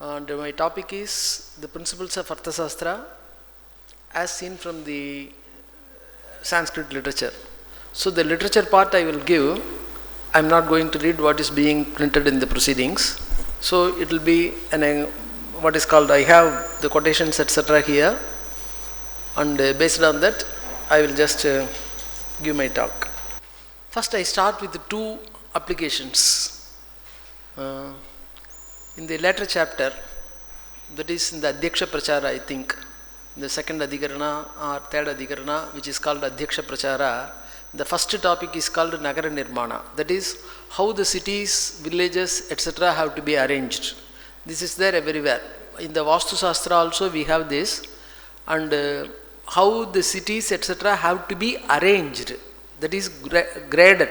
And my topic is the principles of Arthasastra as seen from the Sanskrit literature. So the literature part I will give. I am not going to read what is being printed in the proceedings. So it will be what is called, I have the quotations etc. here, and based on that I will just give my talk. First I start with the two applications. In the latter chapter, that is in the Adhyaksha Prachara, I think, the second Adhikarana or third Adhikarana, which is called Adhyaksha Prachara, the first topic is called Nagara Nirmana. That is how the cities, villages, etc. have to be arranged. This is there everywhere. In the Vastu Sastra also we have this, and how the cities, etc. have to be arranged. That is graded.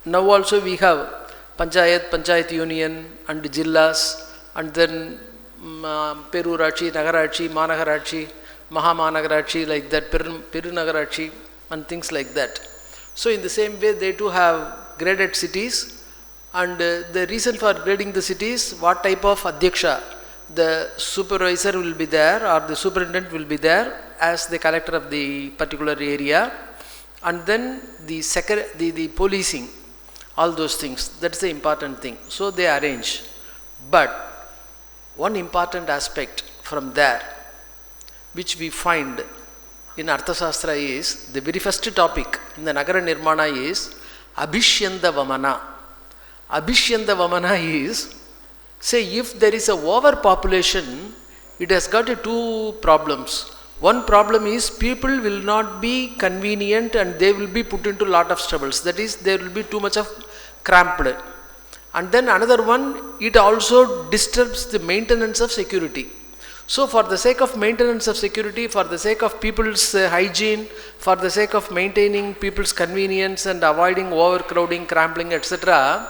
Now also we have Panchayat Union and Jillas, and then Perurachi, Nagarachi, Managarachi, Mahamanagarachi, like that, Pirunagarachi and things like that. So in the same way they too have graded cities, and the reason for grading the cities, what type of Adhyaksha, the supervisor will be there or the superintendent will be there as the collector of the particular area, and then the policing, all those things, that's the important thing. So they arrange. But one important aspect from there which we find in Arthasastra is, the very first topic in the Nagara Nirmana is Abhishyanda Vamana. Abhishyanda Vamana is, say if there is a overpopulation, it has got two problems. One problem is people will not be convenient and they will be put into lot of troubles. That is, there will be too much of cramped. And then another one, it also disturbs the maintenance of security. So for the sake of maintenance of security, for the sake of people's hygiene, for the sake of maintaining people's convenience and avoiding overcrowding, cramping, etc.,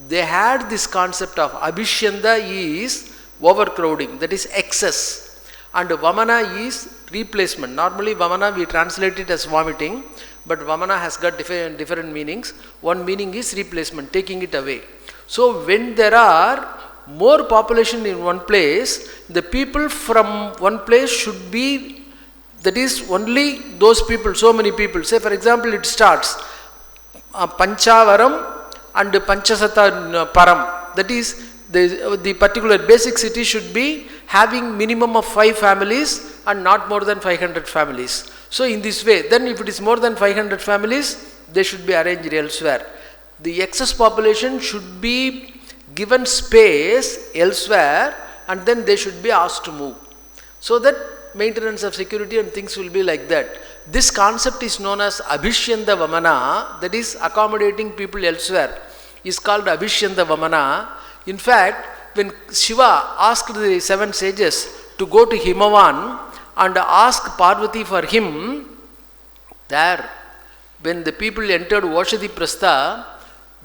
they had this concept of Abhishyanda is overcrowding, that is excess, and Vamana is replacement. Normally Vamana we translate it as vomiting, but Vamana has got different meanings. One meaning is replacement, taking it away. So when there are more population in one place, the people from one place should be, that is only those people, so many people. Say for example it starts Panchavaram and Panchasata Param, that is the particular basic city should be having minimum of 5 families and not more than 500 families. So in this way, then if it is more than 500 families, they should be arranged elsewhere. The excess population should be given space elsewhere, and then they should be asked to move. So that maintenance of security and things will be like that. This concept is known as Abhishyanda Vamana, that is accommodating people elsewhere, is called Abhishyanda Vamana. In fact, when Shiva asked the 7 sages to go to Himavan and ask Parvati for him, there, when the people entered Vashadi Prastha,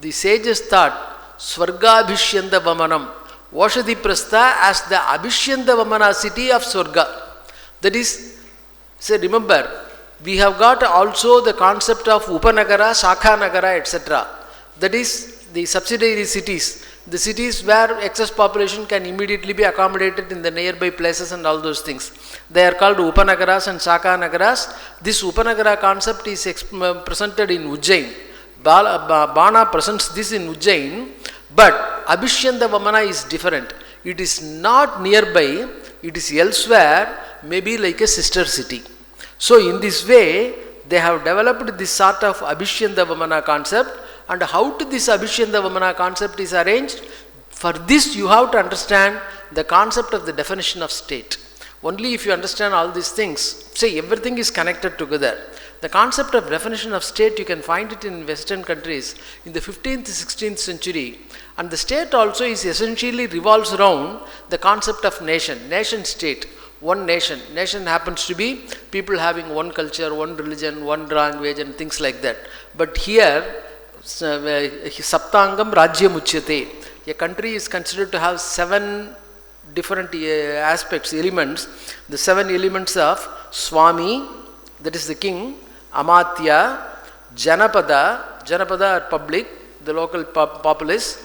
the sages thought, Swarga Abhishyanda Vamanam, Vashadi Prastha as the Abhishyanda Vamana city of Swarga. That is, say remember, we have got also the concept of Upanagara, Shakha Nagara, etc. That is the subsidiary cities, the cities where excess population can immediately be accommodated in the nearby places and all those things. They are called Upanagaras and Shakha Nagaras. This Upanagara concept is presented in Ujjain. Bana presents this in Ujjain, but Abhishyanda Vamana is different. It is not nearby, it is elsewhere, maybe like a sister city. So in this way, they have developed this sort of Abhishyanda Vamana concept, and how to this Abhishyanda Vamana concept is arranged. For this you have to understand the concept of the definition of state. Only if you understand all these things, say everything is connected together. The concept of definition of state, you can find it in Western countries in the 15th, 16th century, and the state also is essentially revolves around the concept of nation, nation state, one nation. Nation happens to be people having one culture, one religion, one language and things like that. But here, Saptangam Rajyam Uchyate, a country is considered to have 7 different aspects, elements. The 7 elements of Swami, that is the king, Amatya, Janapada are public, the local populace,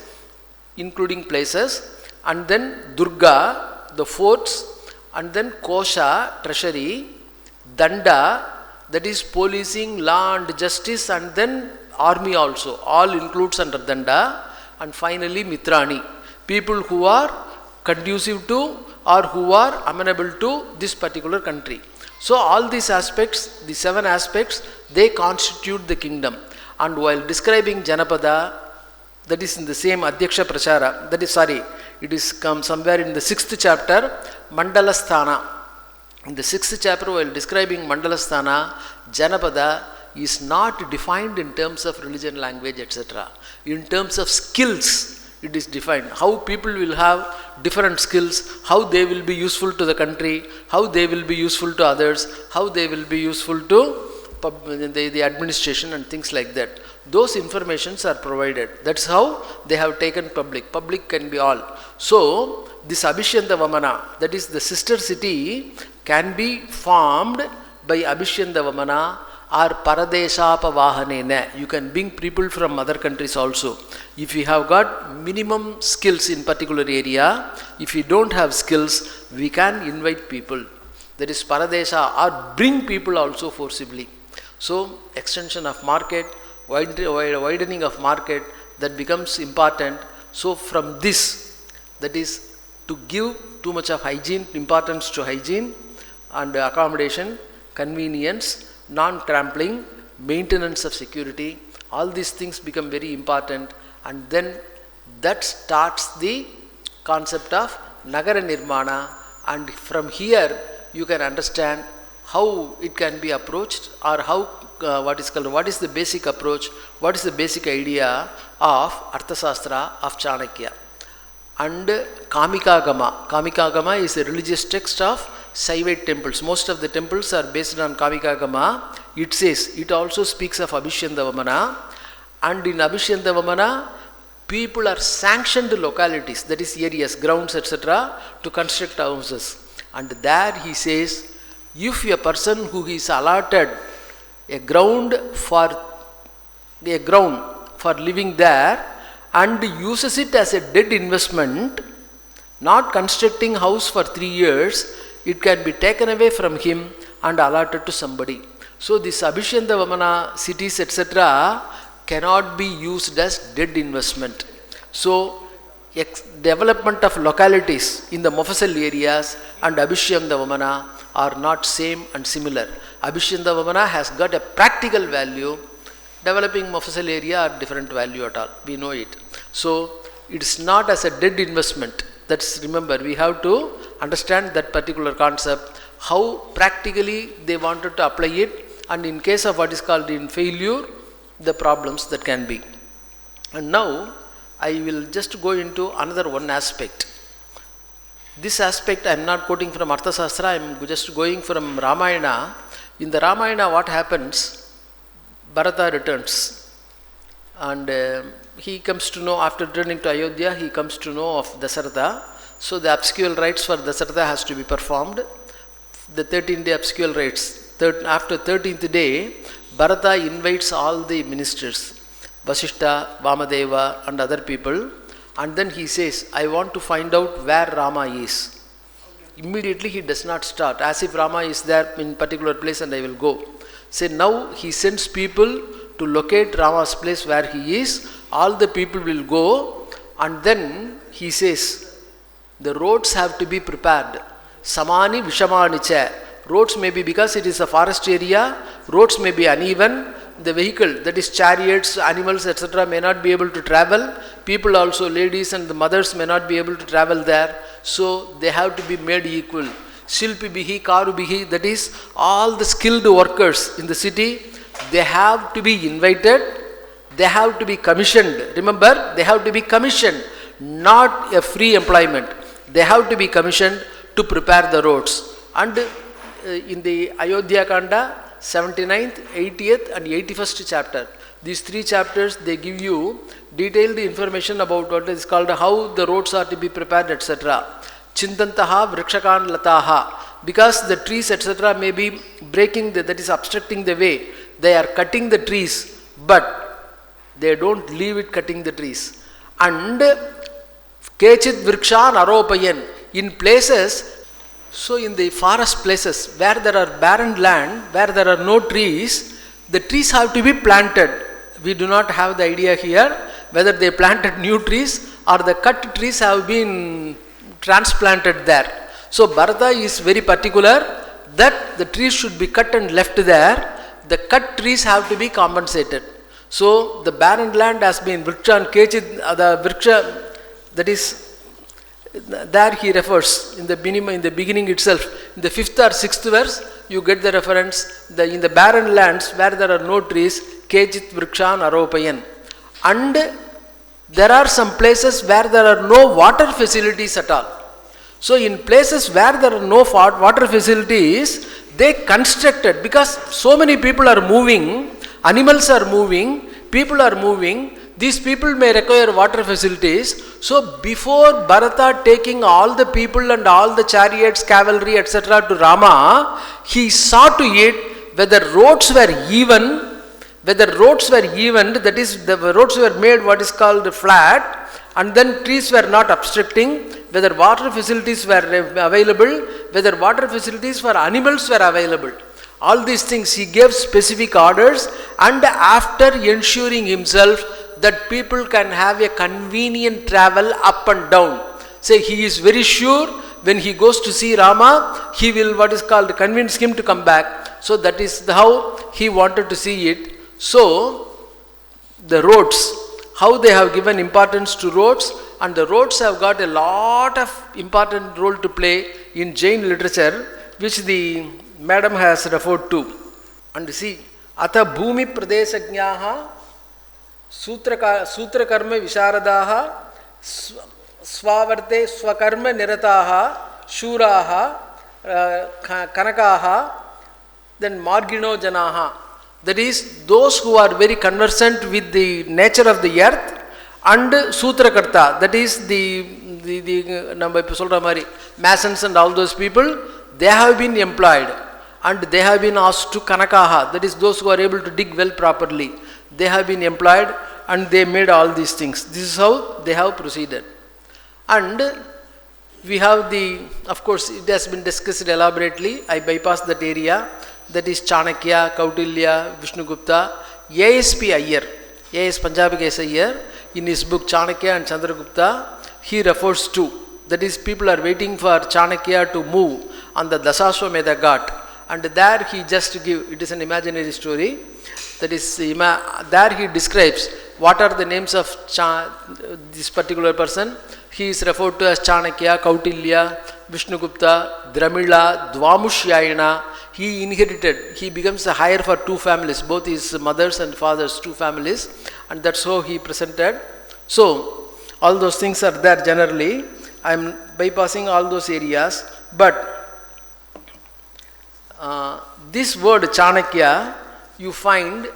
including places, and then Durga, the forts, and then Kosha, treasury, Danda, that is policing, law and justice, and then army also, all includes under Danda, and finally Mitrani, people who are conducive to or who are amenable to this particular country. So all these aspects, the 7 aspects, they constitute the kingdom. And while describing Janapada, that is in the same Adhyaksha Prachara, that is, it is come somewhere in the 6th chapter, Mandalasthana. In the 6th chapter, while describing Mandalasthana, Janapada is not defined in terms of religion, language, etc. In terms of skills, it is defined. How people will have different skills, how they will be useful to the country, how they will be useful to others, how they will be useful to the administration and things like that. Those informations are provided. That's how they have taken public. Public can be all. So, this Abhishyanta Vamana, that is the sister city, can be formed by Abhishyanta Vamana or Paradeshapa Vahanena. You can bring people from other countries also. If you have got minimum skills in particular area, if you don't have skills, we can invite people. That is Paradesha, or bring people also forcibly. So, extension of market, widening of market, that becomes important. So, from this, that is to give too much of hygiene, importance to hygiene and accommodation, convenience, non-trampling, maintenance of security, all these things become very important, and then that starts the concept of Nagara Nirmana, and from here you can understand how it can be approached, or how what is the basic approach, what is the basic idea of Arthasastra of Chanakya. And Kamikagama. Kamikagama is a religious text of Saivite temples. Most of the temples are based on Kamikagama. It says, it also speaks of Abhishyanta Vamana, and in Abhishyanta Vamana, people are sanctioned localities, that is areas, grounds, etc., to construct houses. And there he says, if a person who is allotted a ground for living there and uses it as a dead investment, not constructing house for 3 years, it can be taken away from him and allotted to somebody. So this Abhishyanta Vamana cities, etc., cannot be used as dead investment. So development of localities in the Mofasal areas and Abhishyanta Vamana are not same and similar. Abhishyanta Vamana has got a practical value. Developing Mofasal area are different value at all. We know it. So it's not as a dead investment. That's, remember, we have to understand that particular concept, how practically they wanted to apply it, and in case of what is called in failure, the problems that can be. And now I will just go into another one aspect. This aspect I am not quoting from Arthasastra, I am just going from Ramayana. In the Ramayana, what happens? Bharata returns, and he comes to know, after returning to Ayodhya, he comes to know of Dasaratha. So the obsequial rites for Dasaratha has to be performed. The 13-day obsequial rites. After 13th day, Bharata invites all the ministers, Vasishta, Vamadeva and other people, and then he says, I want to find out where Rama is. Immediately he does not start, as if Rama is there in particular place and I will go. Say, now he sends people to locate Rama's place where he is. All the people will go, and then he says, the roads have to be prepared. Samani Vishamani cha. Roads may be, because it is a forest area, roads may be uneven. The vehicle, that is chariots, animals, etc., may not be able to travel. People also, ladies and the mothers, may not be able to travel there. So they have to be made equal. Shilpi bihi, karu bihi, that is all the skilled workers in the city, they have to be invited, they have to be commissioned. Remember, they have to be commissioned, not a free employment. They have to be commissioned to prepare the roads. And in the Ayodhya Kanda, 79th, 80th and 81st chapter, these 3 chapters, they give you detailed information about what is called how the roads are to be prepared, etc. Chintantaha vrikshakan lataha, because the trees, etc., may be breaking, that is obstructing the way. They are cutting the trees, but they don't leave it cutting the trees. And Kechit vrikshan aropayan. In places, so in the forest places where there are barren land, where there are no trees, the trees have to be planted. We do not have the idea here whether they planted new trees or the cut trees have been transplanted there. So Bharata is very particular that the trees should be cut and left there. The cut trees have to be compensated. So the barren land has been vrikshan kechit, the vriksha, that is, there he refers in the beginning itself, in the 5th or 6th verse, you get the reference, in the barren lands where there are no trees, kechit vrikshan aropayan. And there are some places where there are no water facilities at all. So in places where there are no water facilities, they constructed, because so many people are moving, animals are moving, people are moving, these people may require water facilities. So before Bharata taking all the people and all the chariots, cavalry, etc. to Rama, he saw to it whether roads were even, that is, the roads were made what is called flat, and then trees were not obstructing, whether water facilities were available, whether water facilities for animals were available. All these things he gave specific orders, and after ensuring himself that people can have a convenient travel up and down. Say he is very sure when he goes to see Rama, he will what is called convince him to come back. So that is how he wanted to see it. So the roads, how they have given importance to roads, and the roads have got a lot of important role to play in Jain literature, which the madam has referred to. And see, Atha Bhumi Pradesajnaha Sutra Karma Visharadaha Swavarte Swakarma Nirataha Shuraha Kanakaha, then Margino Janaha. That is, those who are very conversant with the nature of the earth, and Sutrakarta, that is the masons and all those people, they have been employed and they have been asked to Kanakaha, that is those who are able to dig well properly. They have been employed and they made all these things. This is how they have proceeded. And we have of course it has been discussed elaborately, I bypass that area, that is Chanakya, Kautilya, Vishnugupta, ASP Aiyar, A.S. Punjabi K.S. Aiyar, in his book Chanakya and Chandragupta, he refers to, that is people are waiting for Chanakya to move on the Dasashwamedha Ghat, and there he just give, it is an imaginary story, that is, there he describes what are the names of this particular person. He is referred to as Chanakya, Kautilya, Vishnugupta, Dramila, Dvamushyayana. He inherited, he becomes a heir for two families, both his mothers and fathers, two families, and that's how he presented. So, all those things are there generally. I am bypassing all those areas, but this word Chanakya, you find,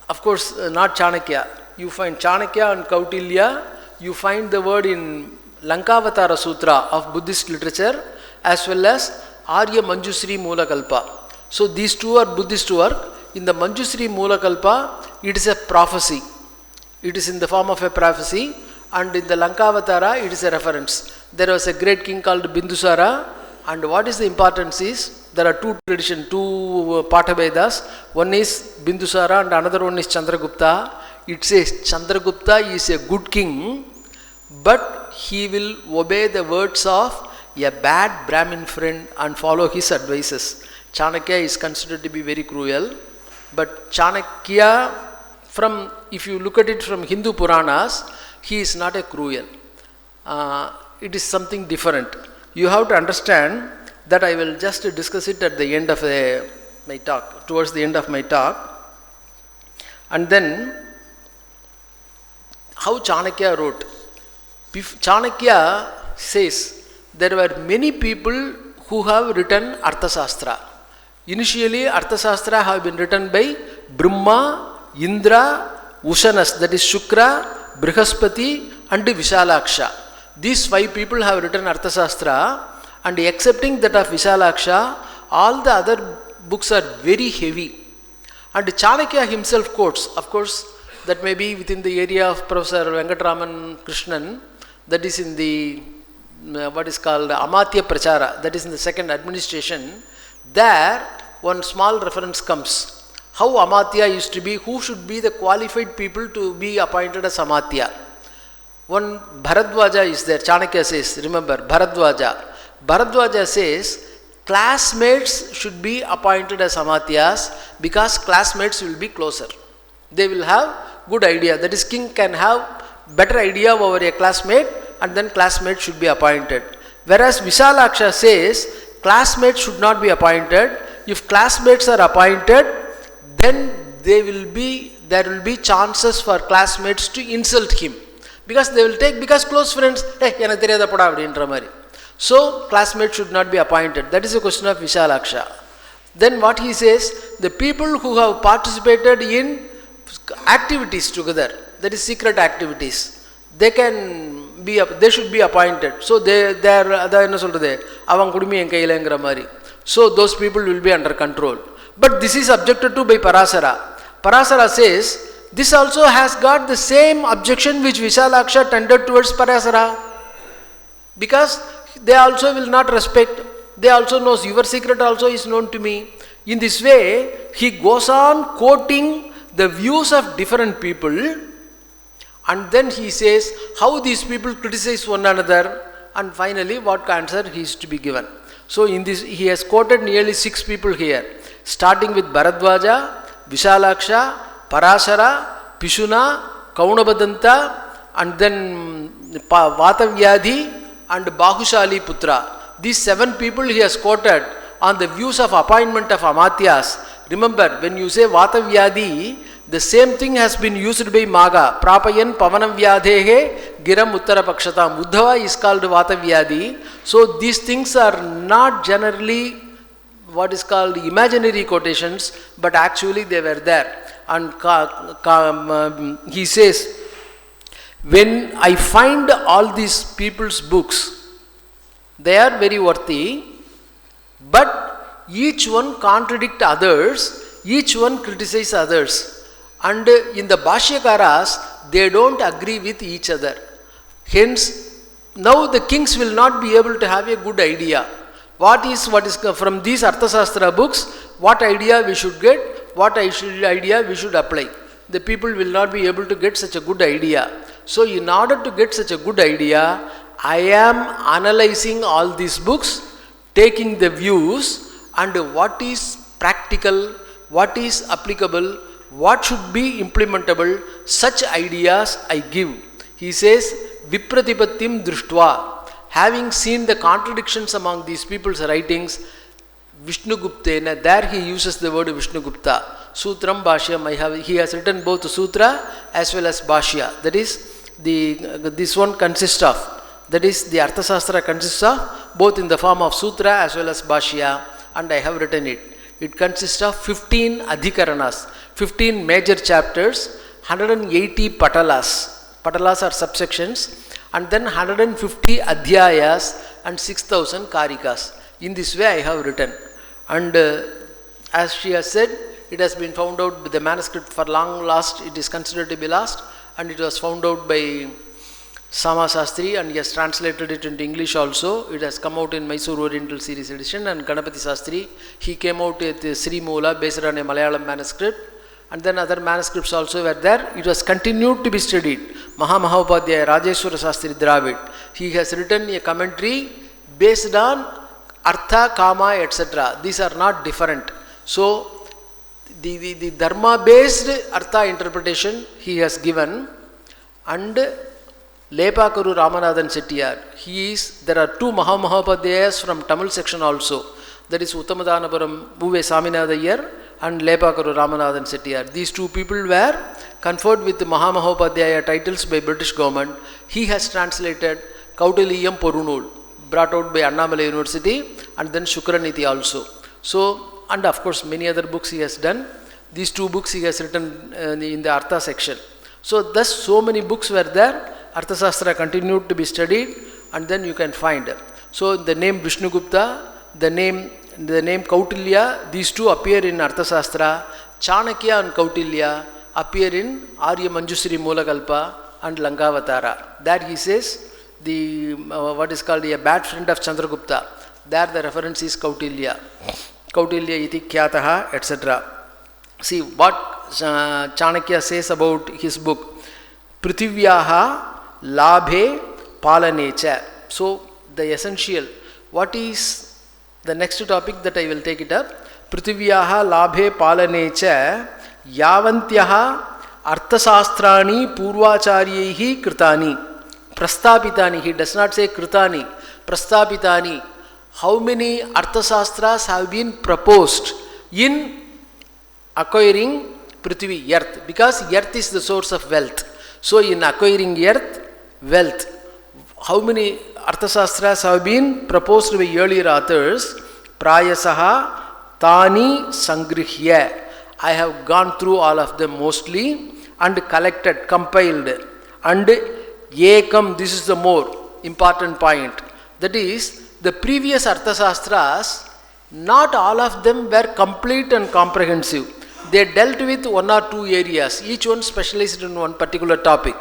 of course, not Chanakya, you find Chanakya and Kautilya, you find the word in Lankavatara Sutra of Buddhist literature, as well as Arya Manjusri Mulakalpa. So these two are Buddhist work. In the Manjusri Mulakalpa, it is a prophecy. It is in the form of a prophecy, and in the Lankavatara, it is a reference. There was a great king called Bindusara, and what is the importance is, there are two traditions, two Pathavedas. One is Bindusara and another one is Chandragupta. It says Chandragupta is a good king, but he will obey the words of a bad Brahmin friend and follow his advices. Chanakya is considered to be very cruel, but Chanakya, if you look at it from Hindu Puranas, he is not a cruel. It is something different. You have to understand that. I will just discuss it at the end of my talk, towards the end of my talk. And then, how Chanakya wrote. Chanakya says, there were many people who have written Arthasastra. Initially, Arthasastra have been written by Brahma, Indra, Ushanas, that is Shukra, Brihaspati and Vishalaksha. These 5 people have written Arthasastra, and excepting that of Vishalaksha, all the other books are very heavy. And Chanakya himself quotes, of course, that may be within the area of Professor Venkatraman Krishnan, that is in the what is called Amatya Prachara, that is in the second administration. There one small reference comes. How Amatya used to be, who should be the qualified people to be appointed as Amatya. One Bharadwaja is there, Chanakya says, remember Bharadwaja. Bharadwaja says, classmates should be appointed as Amatyas because classmates will be closer. They will have good idea. That is, king can have better idea over a classmate and then classmate should be appointed. Whereas Vishalaksha says, classmates should not be appointed. If classmates are appointed, then there will be chances for classmates to insult him. Because they will take, because close friends, so classmates should not be appointed. That is a question of Vishalaksha. Then what he says, the people who have participated in activities together, that is secret activities, they should be appointed. So so those people will be under control. But this is objected to by Parasara. Parasara says, this also has got the same objection which Vishalaksha tended towards Parasara. Because they also will not respect, they also knows your secret also is known to me. In this way, he goes on quoting the views of different people, and then he says how these people criticize one another, and finally what answer he is to be given. So in this, he has quoted nearly 6 people here, starting with Bharadwaja, Vishalaksha, Parasara, Pishuna, Kaunabadanta, and then Vatavyadhi and Bahushali Putra. These 7 people he has quoted on the views of appointment of Amatyas. Remember, when you say Vatavyadhi, the same thing has been used by Maga. Prapayan Pavanam Vyadhehe Giram Uttara Pakshatam. Uddhava is called Vatavyadhi. So these things are not generally what is called imaginary quotations, but actually they were there. And he says, when I find all these people's books, they are very worthy, but each one contradict others, each one criticize others. And in the Bhashyakaras, they don't agree with each other. Hence, now the kings will not be able to have a good idea. What is from these Arthasastra books, what idea we should get, what idea we should apply. The people will not be able to get such a good idea. So in order to get such a good idea, I am analyzing all these books, taking the views and what is practical, what is applicable, what should be implementable, such ideas I give. He says, Vipratipattim Drishtva, having seen the contradictions among these people's writings, Vishnuguptena, there he uses the word Vishnugupta. Sutram Bhashyam, he has written both Sutra as well as Bhashya. That is, this one consists of, that is the Arthasastra consists of both in the form of Sutra as well as Bhashya, and I have written it. It consists of 15 Adhikaranas, 15 major chapters, 180 Patalas. Patalas are subsections, and then 150 Adhyayas and 6,000 Karikas. In this way I have written. And as she has said, it has been found out, the manuscript for long lost, it is considered to be lost, and it was found out by Sama Sastri, and he has translated it into English also. It has come out in Mysore Oriental Series edition, and Ganapati Sastri, he came out with Sri Moola based on a Malayalam manuscript, and then other manuscripts also were there. It was continued to be studied. Mahamahopadhyaya, Rajeshwara Sastri Dravid, he has written a commentary based on Artha, Kama, etc. These are not different. So the dharma based Artha interpretation he has given, and Lepakaru Ramanathan Settiyar, there are 2 Mahamahopadhyayas from Tamil section also. That is Uttamadanapuram Uve Saminatha Aiyar and Lepakaru Ramanathan Settiyar. These 2 people were conferred with the Mahamahopadhyaya titles by British government. He has translated Kautiliyam Porunul, brought out by Annamalai University, and then Shukraniti also. So, and of course many other books he has done. These 2 books he has written in the Artha section. So thus so many books were there. Arthasastra continued to be studied, and then you can find. So the name Vishnugupta, the name Kautilya, these 2 appear in Arthasastra. Chanakya and Kautilya appear in Arya Manjusri Moolakalpa and Lankavatara. That he says, the what is called a bad friend of Chandragupta. There the reference is Kautilya. Kautilya iti khyataha, etc. See what Chanakya says about his book. Prithivyaha labhe palanecha. So the essential, what is the next topic that I will take it up? Prithivyaha labhe palanecha yavantyaha arthasastrani purvacharyehi kritani. Prastapitani. He does not say kritani. Prastapitani. How many arthasastras have been proposed in acquiring Prithvi, earth? Because earth is the source of wealth. So in acquiring earth, wealth, how many arthasastras have been proposed by earlier authors? Prayasaha tani sangrihya. I have gone through all of them mostly and collected, compiled. And ekam, this is the more important point. That is, the previous arthasastras, not all of them were complete and comprehensive. They dealt with one or two areas, each one specialized in one particular topic.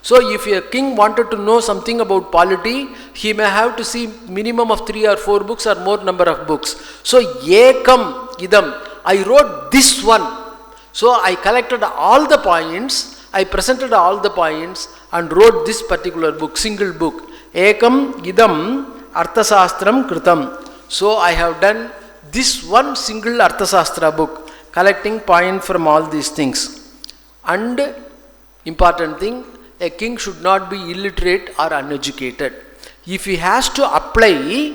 So if a king wanted to know something about polity, he may have to see minimum of 3 or 4 books or more number of books. So ekam idam, I wrote this one. So I collected all the points, I presented all the points and wrote this particular book, single book. Ekam idam arthasastram kritam. So I have done this one single arthasastra book, collecting point from all these things. And important thing, a king should not be illiterate or uneducated. If he has to apply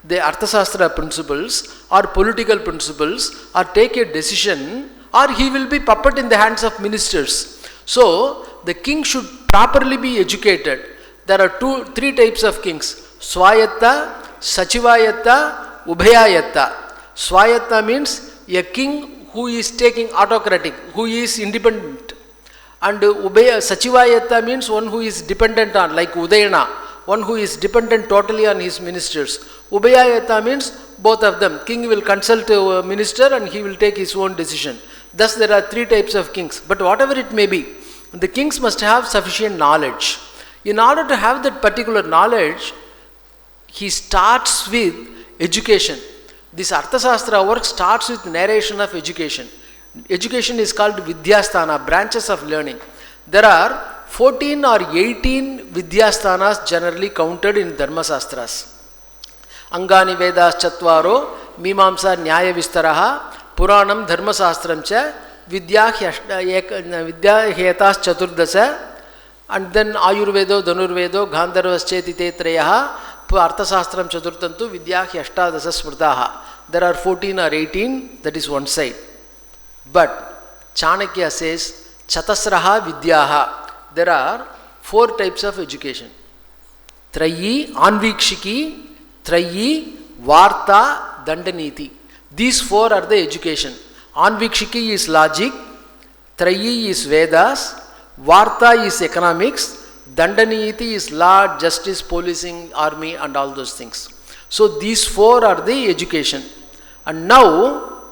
the arthasastra principles or political principles or take a decision, or he will be puppet in the hands of ministers. So the king should properly be educated. There are 3 types of kings. Swayatta, Sachivayatta, Ubhayayatta. Swayatta means a king who is taking autocratic, who is independent. And Sachivayatta means one who is dependent on, like Udayana, one who is dependent totally on his ministers. Ubhayayatta means both of them. King will consult a minister and he will take his own decision. Thus there are 3 types of kings. But whatever it may be, the kings must have sufficient knowledge. In order to have that particular knowledge, he starts with education. This Arthasastra work starts with narration of education. Education is called Vidyasthana, branches of learning. There are 14 or 18 Vidyasthanas generally counted in Dharmasastras. Angani Vedas Chatvaro, Mimamsa Nyaya Vistaraha, Puranam Dharmasastram cha, Vidya Hetas Chaturdasa, and then Ayurvedo, Dhanurvedo, Gandharvas Chetite Treyaha, Arthasastram Chaturtantu, Vidya Ashtadasa Smrtaha. There are 14 or 18, that is one side. But Chanakya says, Chatasraha Vidyaha. There are 4 types of education. Trayi, Anvikshiki, Trayi, Varta, Dandaniti. These 4 are the education. Anvikshiki is logic, Trayi is Vedas, Varta is economics, Dandaniti is law, justice, policing, army and all those things. So these 4 are the education. And now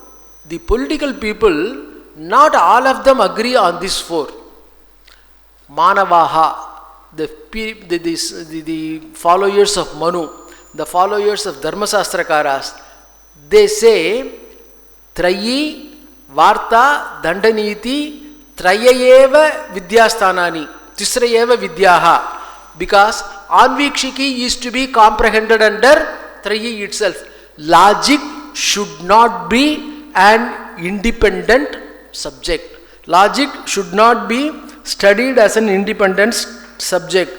the political people, not all of them agree on these 4. Manavaha, the followers of Manu, the followers of Dharmasastrakaras, they say Trayi, Varta, Dandaniti, Trayayeva Vidyasthanani, Tisrayeva Vidyaha. Because Anvikshiki is to be comprehended under Trayi itself. Logic should not be an independent subject. Logic should not be studied as an independent subject.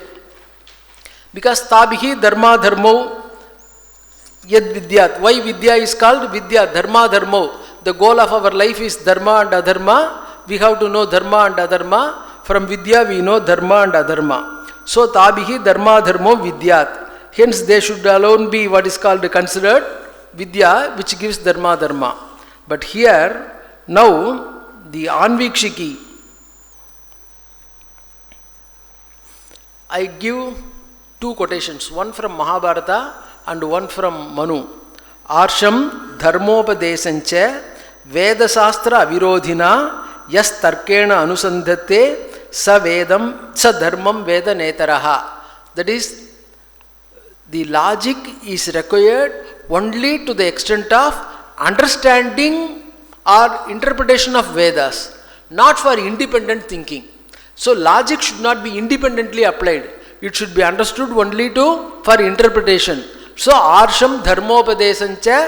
Because Tabihi Dharma Dharmo Yad Vidyat. Why Vidya is called Vidya? Dharma Dharmo. The goal of our life is Dharma and Adharma. We have to know Dharma and Adharma. From Vidya we know Dharma and Adharma. So Tabihi Dharma Dharmo Vidyat. Hence they should alone be what is called considered Vidya, which gives Dharma Dharma. But here, now, the Anvikshiki, I give 2 quotations, one from Mahabharata and one from Manu. Arsham dharmopadesancha vedasastra avirodhina yas tarkena anusandhate sa vedam sa dharmam veda netaraha. That is, the logic is required only to the extent of understanding or interpretation of Vedas, not for independent thinking. So logic should not be independently applied. It should be understood only for interpretation. So arsham dharmopadesancha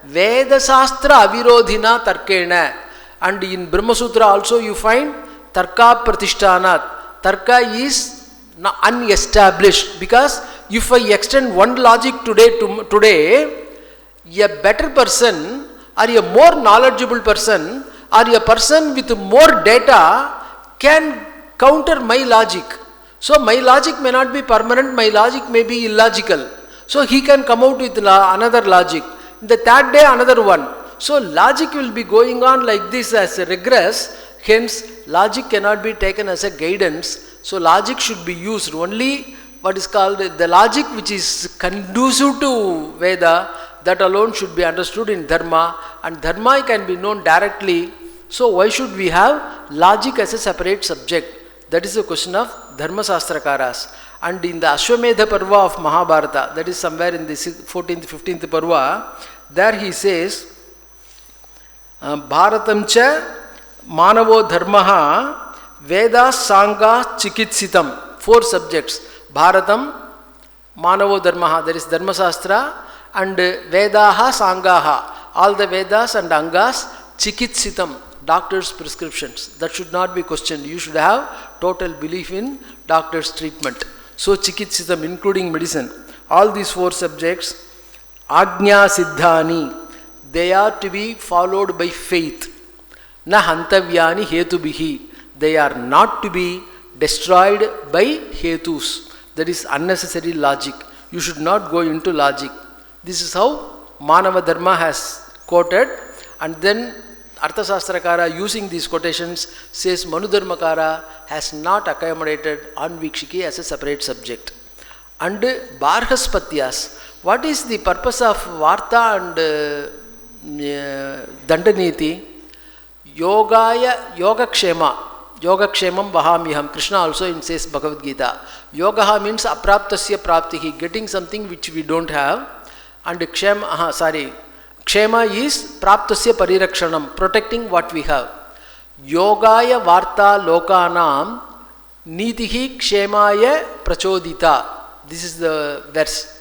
Vedasastra avirodhina tarkena. And in Brahma Sutra also you find tarka pratishtanat. Tarka is unestablished, because if I extend one logic today, a better person or a more knowledgeable person or a person with more data can counter my logic. So my logic may not be permanent, my logic may be illogical. So he can come out with another logic. The third day another one. So logic will be going on like this as a regress. Hence logic cannot be taken as a guidance. So logic should be used only what is called the logic which is conducive to Veda, that alone should be understood in Dharma, and Dharma can be known directly. So why should we have logic as a separate subject? That is the question of Dharma Sastrakaras. And in the Ashwamedha Parva of Mahabharata, that is somewhere in the 14th, 15th Parva, there he says, Bharatam cha manavo dharmaha Vedas Sangha Chikitsitam. 4 subjects. Bharatam, Manavo Dharmaha, there is Dharma Sastra, and Vedaha Sangaha, all the Vedas and Angas, Chikitsitam, doctor's prescriptions. That should not be questioned. You should have total belief in doctor's treatment. So Chikitsitam, including medicine. All these 4 subjects, Ajna Siddhani, they are to be followed by faith. Na Hantavyani Hetubihi, they are not to be destroyed by Hetus. That is unnecessary logic. You should not go into logic. This is how Manava Dharma has quoted, and then Arthasastrakara using these quotations says Manu Dharmakara has not accommodated Anvikshiki as a separate subject. And Barhaspatyas, what is the purpose of Varta and Dandaniti? Yogakshema. Yogakshemam Vahamiham. Krishna also says Bhagavad Gita. Yogaha means apraptasya praptihi, getting something which we don't have. And Kshema is praptasya parirakshanam, protecting what we have. Yogaya varta lokanam nitihi kshemaya prachodita. This is the verse.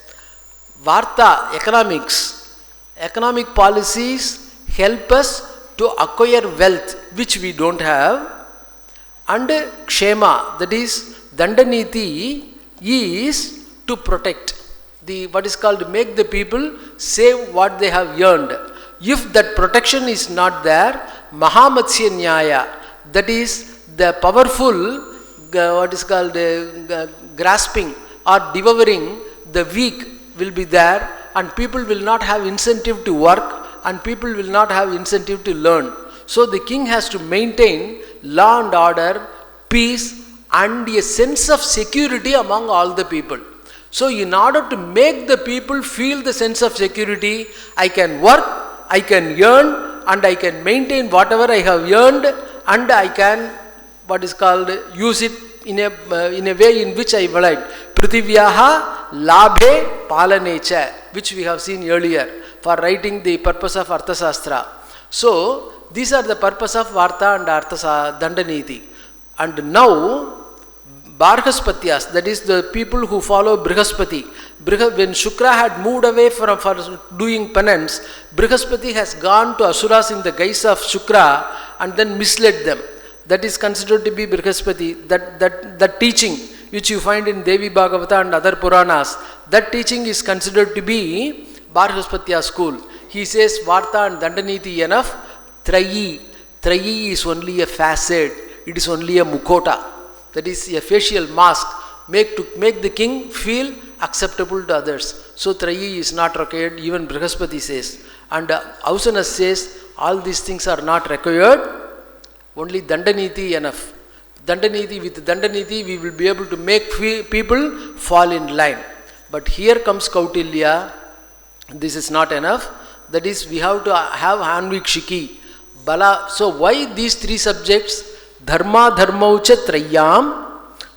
Varta, economics. Economic policies help us to acquire wealth which we don't have. And Kshema, that is Dandaniti, is to protect. What is called make the people save what they have earned. If that protection is not there, Mahamatsya Nyaya, that is the powerful, what is called grasping or devouring the weak will be there, and people will not have incentive to work, and people will not have incentive to learn. So the king has to maintain law and order, peace, and a sense of security among all the people. So in order to make the people feel the sense of security, I can work, I can earn, and I can maintain whatever I have earned, and I can, what is called, use it in a way in which I will. Prithivyaha labhe palanecha, which we have seen earlier for writing the purpose of Arthasastra. So these are the purpose of Varta and Dandaniti. And now Barhaspatyas, that is the people who follow Brihaspati. When Shukra had moved away for doing penance, Brihaspati has gone to Asuras in the guise of Shukra and then misled them. That is considered to be Brihaspati. That teaching which you find in Devi Bhagavata and other Puranas, that teaching is considered to be Barhaspatya school. He says Varta and Dandaniti enough. Trayi is only a facade. It is only a mukota. That is a facial mask to make the king feel acceptable to others. So Trayi is not required, even Brihaspati says. And Ausanas says all these things are not required, only Dandaniti enough. With Dandaniti we will be able to make people fall in line. But here comes Kautilya, this is not enough. That is, we have to have Anvikshiki, Bala. So why these 3 subjects? Dharma dharmaucha trayam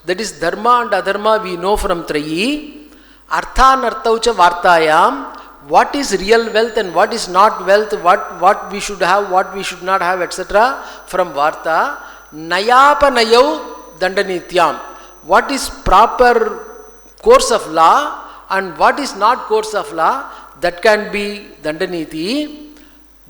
That is dharma and adharma we know from Trayi. Artha nartaucha vartayam. What is real wealth and what is not wealth, what we should have, what we should not have, etc. from Varta. Nayapa nayau dandanityam. What is proper course of law and what is not course of law, that can be dandaniti.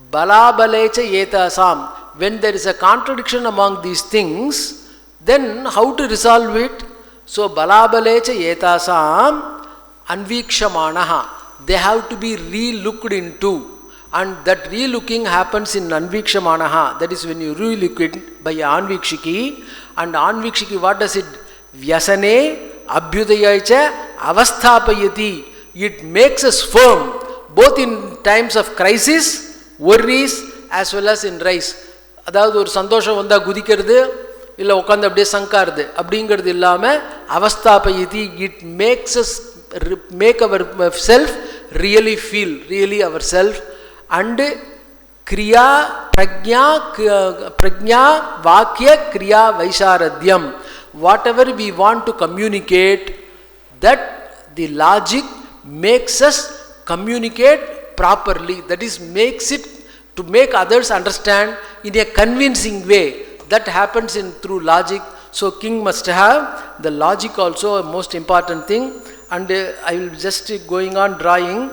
Balabalecha yetasam. When there is a contradiction among these things, then how to resolve it? So balabalecha yetasam anvikshamanaha. They have to be re-looked into, and that re-looking happens in anvikshamanaha. That is when you re-look it by anvikshiki. And anvikshiki, what does it? Vyasane abhyudayacha avasthapayati. It makes us firm both in times of crisis, worries, as well as in rise. அதாவது ஒரு சந்தோஷம் வந்தா குதிக்கிறது இல்ல உட்கார்ந்து அப்படியே சங்காருது அப்படிங்கிறது இல்லாம அவஸ்தாபயதி. It makes us make ourself really feel, really ourself. And kriya prajna vakya kriya vaisharadhyam. Whatever we want to communicate, that the logic makes us communicate properly. That is, makes it to make others understand in a convincing way. That happens through logic. So king must have the logic also, a most important thing. And I will just going on drawing.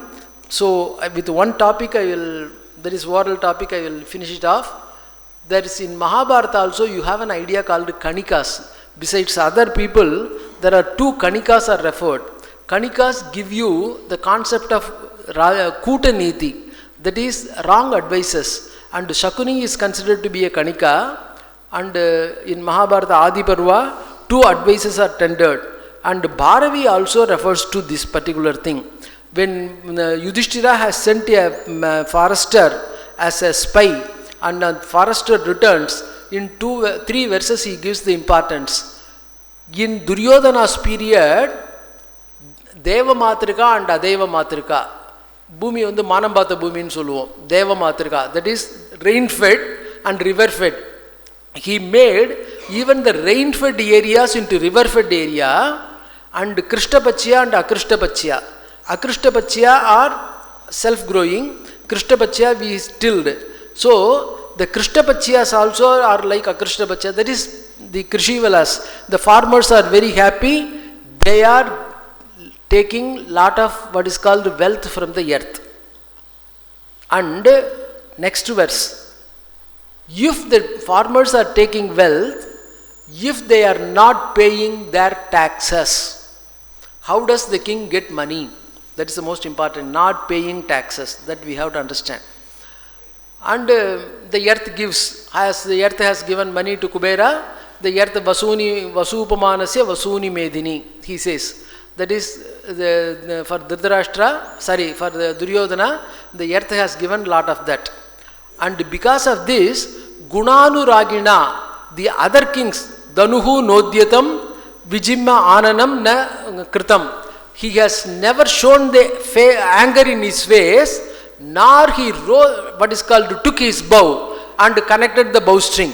So with one topic there is oral topic, I will finish it off. There is in Mahabharata also, you have an idea called Kanikas. Besides other people, there are two Kanikas are referred. Kanikas give you the concept of Kutaniti, that is wrong advices. And Shakuni is considered to be a Kanika. And in Mahabharata Adi Parva, two advices are tendered. And Bharavi also refers to this particular thing. When Yudhishthira has sent a forester as a spy, and the forester returns, in 3 verses he gives the importance. In Duryodhana's period, Deva Matrika and Adeva Matrika. Bhumi on the Manambata Bhumi in Suluvam. Deva Matrika. That is rain fed and river fed. He made even the rain fed areas into river fed area, and Krishtapachya and Akrishtapachiya. Akrishtapachiya are self-growing, Krishtapachya we tilled. So the Krishtapachiyas also are like Akrishtapachiya. That is the Krishivalas. The farmers are very happy. They are taking lot of what is called wealth from the earth. And next verse. If the farmers are taking wealth, if they are not paying their taxes, how does the king get money? That is the most important. Not paying taxes. That we have to understand. And the earth gives, as the earth has given money to Kubera, the earth Vasupamanasya Vasuni Medini, he says. That is for Dhritarashtra, for the Duryodhana, the earth has given lot of that. And because of this, Gunanuragina, the other kings, Danuhu Nodyatam, Vijimma Ananam na Kritam. He has never shown the anger in his face, nor he what is called took his bow and connected the bowstring.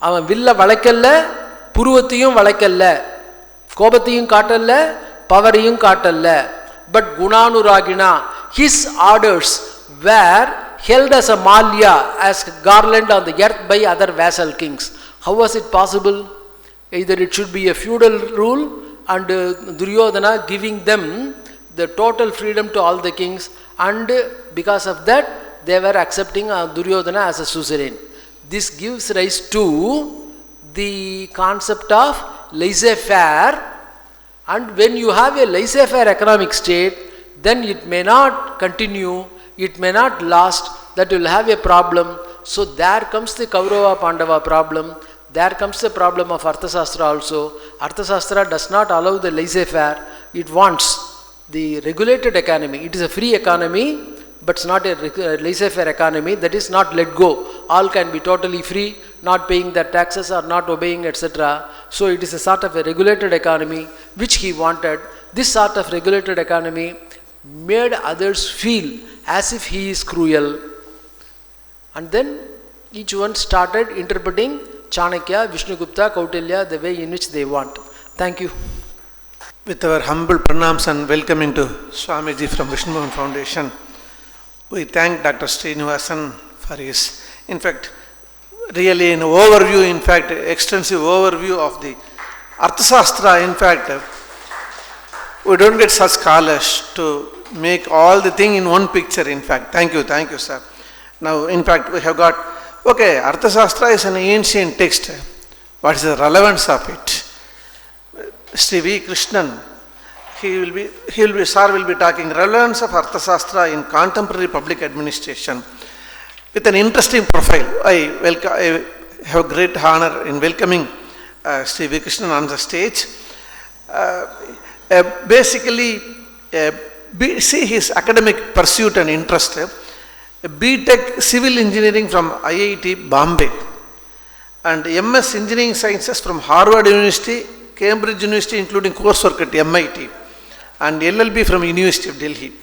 Avan villa valakalla, Puruvatiyum valakalla, Kobatiyum kaatalla, Pavariyum kaatalla. But Gunanuragina, his orders were held as a malya, as garland on the earth by other vassal kings. How was it possible? Either it should be a feudal rule and Duryodhana giving them the total freedom to all the kings, and because of that they were accepting Duryodhana as a suzerain. This gives rise to the concept of laissez-faire, and when you have a laissez-faire economic state, then it may not continue, it may not last, that will have a problem. So there comes the Kaurava Pandava problem. There comes the problem of Arthasastra also. Arthasastra does not allow the laissez-faire. It wants the regulated economy. It is a free economy, but it's not a laissez-faire economy. That is not let go. All can be totally free, not paying their taxes or not obeying, etc. So it is a sort of a regulated economy which he wanted. This sort of regulated economy made others feel as if he is cruel. And then each one started interpreting Chanakya, Vishnugupta, Kautilya the way in which they want. Thank you. With our humble pranams and welcoming to Swamiji from Vishnu Bhavan Foundation, we thank Dr. Srinivasan for his, in fact, really an overview, in fact, extensive overview of the Arthasastra. In fact, we don't get such scholars to make all the thing in one picture, in fact. Thank you, sir. Now, in fact, we have got, okay, Arthasastra is an ancient text. What is the relevance of it? Sri V. Krishnan, sir will be talking relevance of Arthasastra in contemporary public administration with an interesting profile. I have great honor in welcoming Sri V. Krishnan on the stage. Basically, see his academic pursuit and interest. B.Tech Civil Engineering from IIT Bombay and MS Engineering Sciences from Harvard University, Cambridge University, including coursework at MIT, and LLB from University of Delhi.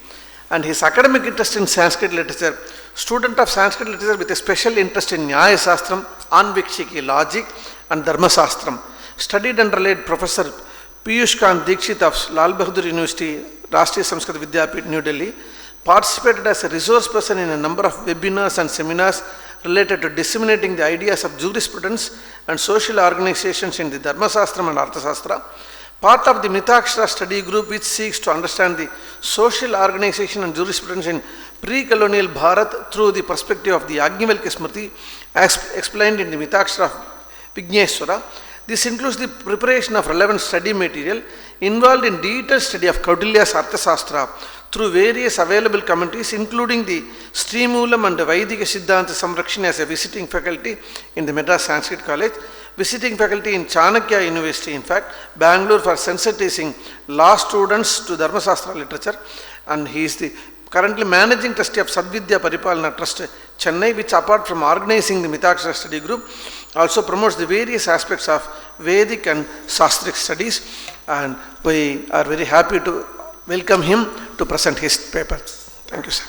And his academic interest in Sanskrit literature, student of Sanskrit literature with a special interest in Nyaya-sastram, Anvikshiki logic, and Dharma-sastram. Studied under late Professor Piyush Kant Dikshit of Lal Bahadur University, Rashtriya Sanskrit Vidyapit, New Delhi. Participated as a resource person in a number of webinars and seminars related to disseminating the ideas of jurisprudence and social organizations in the Dharma-sastram and Arthasastra. Part of the Mithakshara study group which seeks to understand the social organization and jurisprudence in pre-colonial Bharat through the perspective of the Yajnavalkya Smriti as explained in the Mithakshara of Vigneswara. This includes the preparation of relevant study material involved in detailed study of Kautilya's Arthasastra through various available commentaries, including the Srimulam and the Vaidika Siddhanta Samrakshana as a visiting faculty in the Madras Sanskrit College, visiting faculty in Chanakya University, in fact, Bangalore, for sensitizing law students to Dharma-sastra literature, and he is the currently managing trustee of Sadvidya Paripalana Trust, Chennai, which apart from organizing the Mithakshara study group, also promotes the various aspects of Vedic and Sastric studies, and we are very happy to welcome him to present his paper. Thank you, sir.